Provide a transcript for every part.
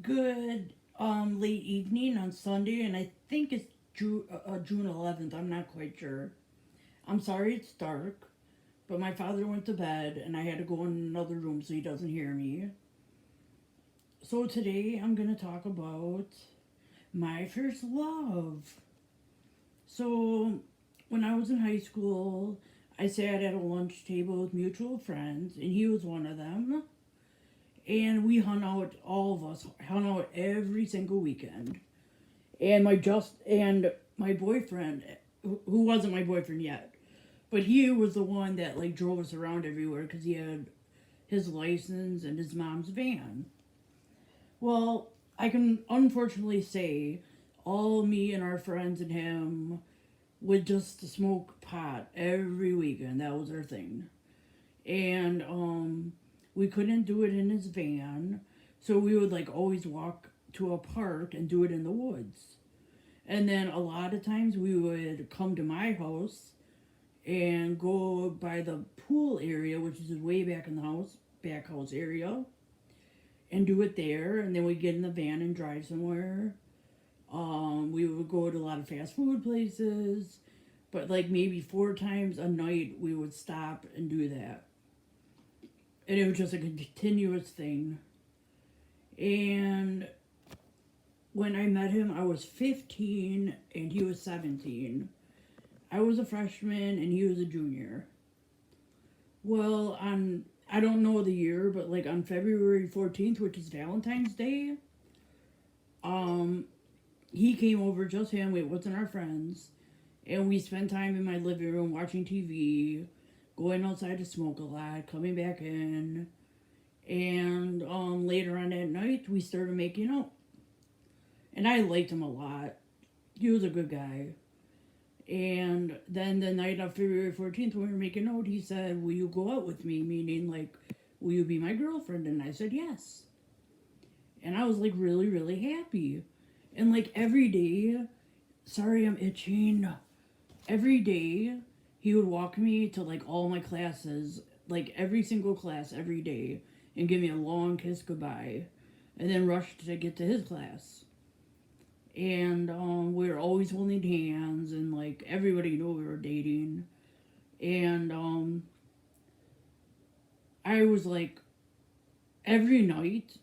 Good late evening on Sunday, and I think it's June 11th. I'm not quite sure. I'm sorry it's dark, but my father went to bed, and I had to go in another room so he doesn't hear me. So today I'm gonna talk about my first love. So when I was in high school, I sat at a lunch table with mutual friends, and he was one of them. And we hung out, all of us hung out every single weekend. And my boyfriend, who wasn't my boyfriend yet, but he was the one that like drove us around everywhere because he had his license and his mom's van. Well, I can unfortunately say all me and our friends and him would just smoke pot every weekend. That was our thing. And we couldn't do it in his van, so we would like always walk to a park and do it in the woods. And then a lot of times we would come to my house and go by the pool area, which is way back in the house, back house area, and do it there. And then we'd get in the van and drive somewhere. We would go to a lot of fast food places, but like maybe 4 times a night we would stop and do that. And it was just a continuous thing. And when I met him, I was 15 and he was 17. I was a freshman and he was a junior. Well, I don't know the year, but like on February 14th, which is Valentine's Day, um, he came over, just him, it wasn't our friends, and we spent time in my living room watching TV, going outside to smoke a lot, coming back in, and later on that night, we started making out. And I liked him a lot. He was a good guy. And then the night of February 14th, when we were making out, he said, "Will you go out with me?" Meaning, like, "Will you be my girlfriend?" And I said, "Yes." And I was, like, really, really happy. And, like, every day, sorry, I'm itching. Every day, he would walk me to, like, all my classes, like, every single class every day, and give me a long kiss goodbye, and then rush to get to his class. And we were always holding hands, and like everybody knew we were dating. And I was like, every night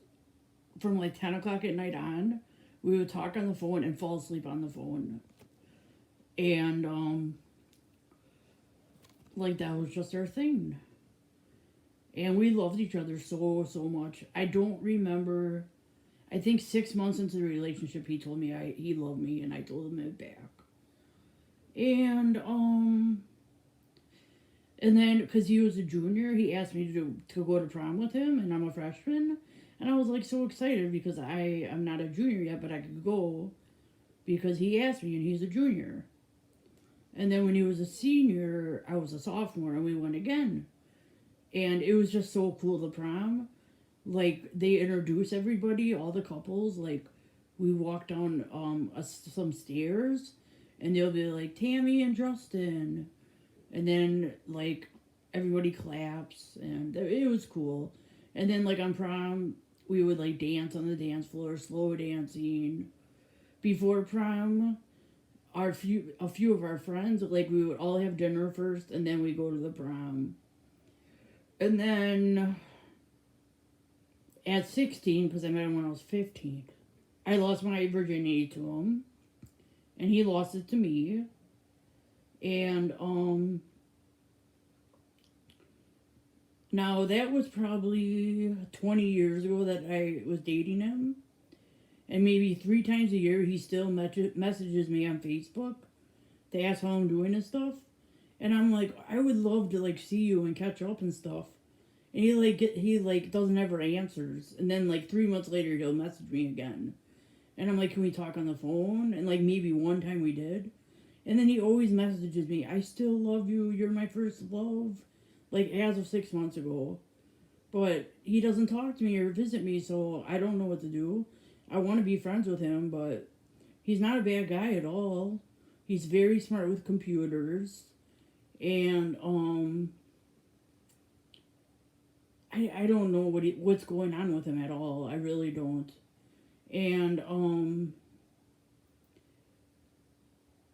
from like 10 o'clock at night on, we would talk on the phone and fall asleep on the phone. And like that was just our thing. And we loved each other so, so much. I don't remember. I think 6 months into the relationship, he told me he loved me, and I told him it back. And and then because he was a junior, he asked me to go to prom with him, and I'm a freshman, and I was like so excited because I am not a junior yet, but I could go because he asked me, and he's a junior. And then when he was a senior, I was a sophomore, and we went again, and it was just so cool. The prom, like they introduce everybody, all the couples. Like we walk down some stairs, and they'll be like Tammy and Justin, and then like everybody claps, and it was cool. And then like on prom, we would like dance on the dance floor, slow dancing. Before prom, a few of our friends, like we would all have dinner first, and then we go to the prom. And then at 16, because I met him when I was 15, I lost my virginity to him, and he lost it to me. And now that was probably 20 years ago that I was dating him, and maybe 3 times a year he still messages me on Facebook to ask how I'm doing and stuff. And I'm like, I would love to like see you and catch up and stuff. And he like doesn't ever answers. And then like 3 months later he'll message me again. And I'm like, can we talk on the phone? And like maybe one time we did. And then he always messages me, I still love you, you're my first love. Like as of 6 months ago. But he doesn't talk to me or visit me, so I don't know what to do. I want to be friends with him, but he's not a bad guy at all. He's very smart with computers. And I don't know what's going on with him at all. I really don't. And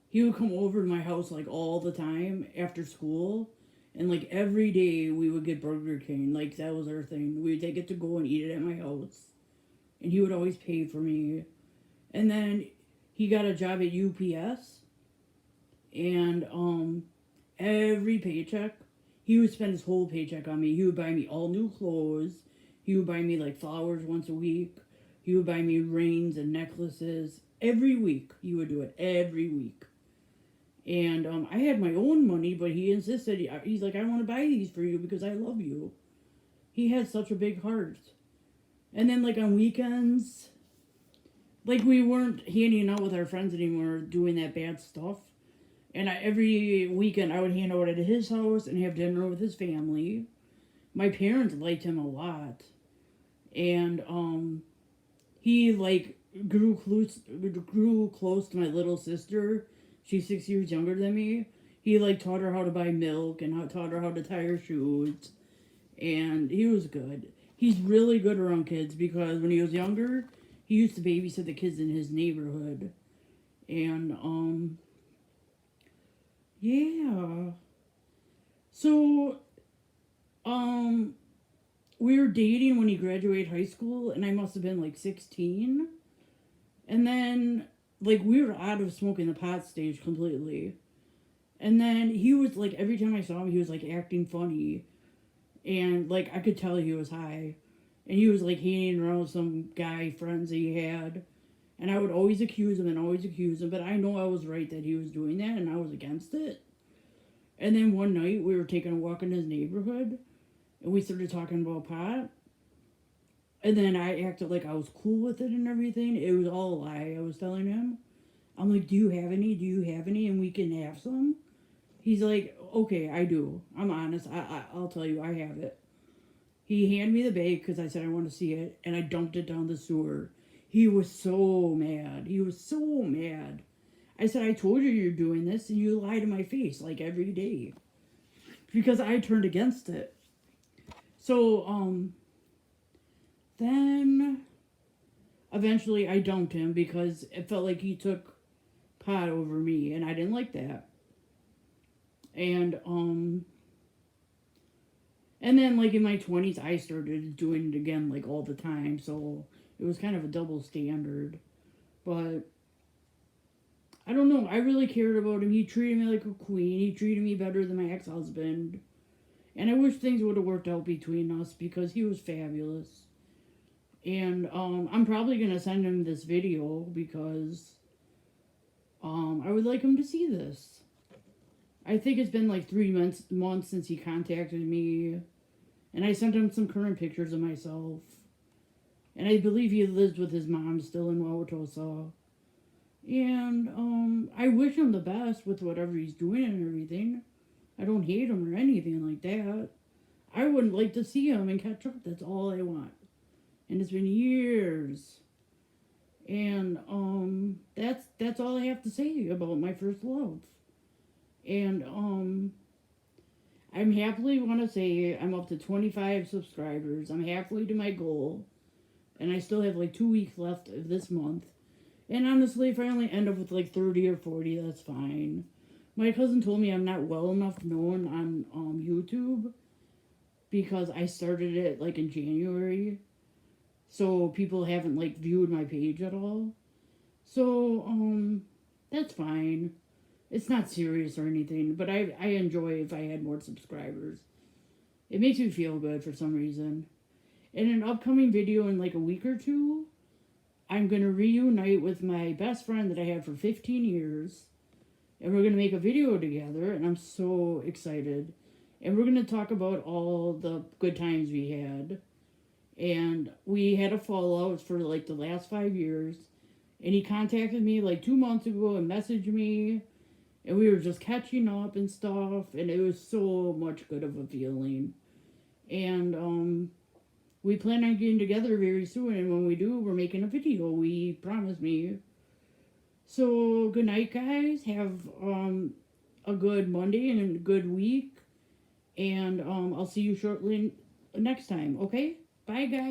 he would come over to my house like all the time after school. And like every day we would get Burger King. Like that was our thing. We'd get to go and eat it at my house. And he would always pay for me. And then he got a job at UPS. And every paycheck, he would spend his whole paycheck on me. He would buy me all new clothes. He would buy me like flowers once a week. He would buy me rings and necklaces. Every week he would do it. Every week. And I had my own money, but he insisted. He's like, I want to buy these for you because I love you. He had such a big heart. And then like on weekends, like we weren't hanging out with our friends anymore, doing that bad stuff. And every weekend I would hang out at his house and have dinner with his family. My parents liked him a lot. And he like grew close to my little sister. She's 6 years younger than me. He like taught her how to buy milk and taught her how to tie her shoes. And he was good. He's really good around kids because when he was younger, he used to babysit the kids in his neighborhood. And yeah. So we were dating when he graduated high school, and I must have been like 16. And then like we were out of smoking the pot stage completely. And then he was like, every time I saw him, he was like acting funny. And like I could tell he was high. And he was like hanging around with some guy friends that he had. And I would always accuse him and always accuse him. But I know I was right that he was doing that and I was against it. And then one night we were taking a walk in his neighborhood. And we started talking about pot. And then I acted like I was cool with it and everything. It was all a lie. I was telling him. I'm like, do you have any? Do you have any? And we can have some. He's like, okay, I do. I'm honest. I'll tell you, I have it. He handed me the bag because I said I want to see it. And I dumped it down the sewer. He was so mad. He was so mad. I said, I told you you're doing this. And you lie to my face like every day. Because I turned against it. So, then eventually I dumped him because it felt like he took pot over me and I didn't like that. And then like in my 20s I started doing it again like all the time, so it was kind of a double standard. But I don't know, I really cared about him. He treated me like a queen. He treated me better than my ex-husband. And I wish things would have worked out between us because he was fabulous. And I'm probably going to send him this video because I would like him to see this. I think it's been like 3 months since he contacted me. And I sent him some current pictures of myself. And I believe he lives with his mom still in Wauwatosa. And I wish him the best with whatever he's doing and everything. I don't hate him or anything like that. I would like to see him and catch up. That's all I want. And it's been years. And that's all I have to say about my first love. And I'm happily want to say I'm up to 25 subscribers. I'm halfway to my goal. And I still have like 2 weeks left of this month. And honestly, if I only end up with like 30 or 40, that's fine. My cousin told me I'm not well enough known on YouTube because I started it like in January. So people haven't like viewed my page at all. So that's fine. It's not serious or anything, but I enjoy if I had more subscribers. It makes me feel good for some reason. In an upcoming video in like a week or two, I'm going to reunite with my best friend that I had for 15 years. And we're going to make a video together, and I'm so excited. And we're going to talk about all the good times we had. And we had a fallout for like the last 5 years. And he contacted me like 2 months ago and messaged me. And we were just catching up and stuff. And it was so much good of a feeling. And we plan on getting together very soon. And when we do, we're making a video. We promise me. So good night, guys. Have a good Monday and a good week. And I'll see you shortly next time. Okay? Bye, guys.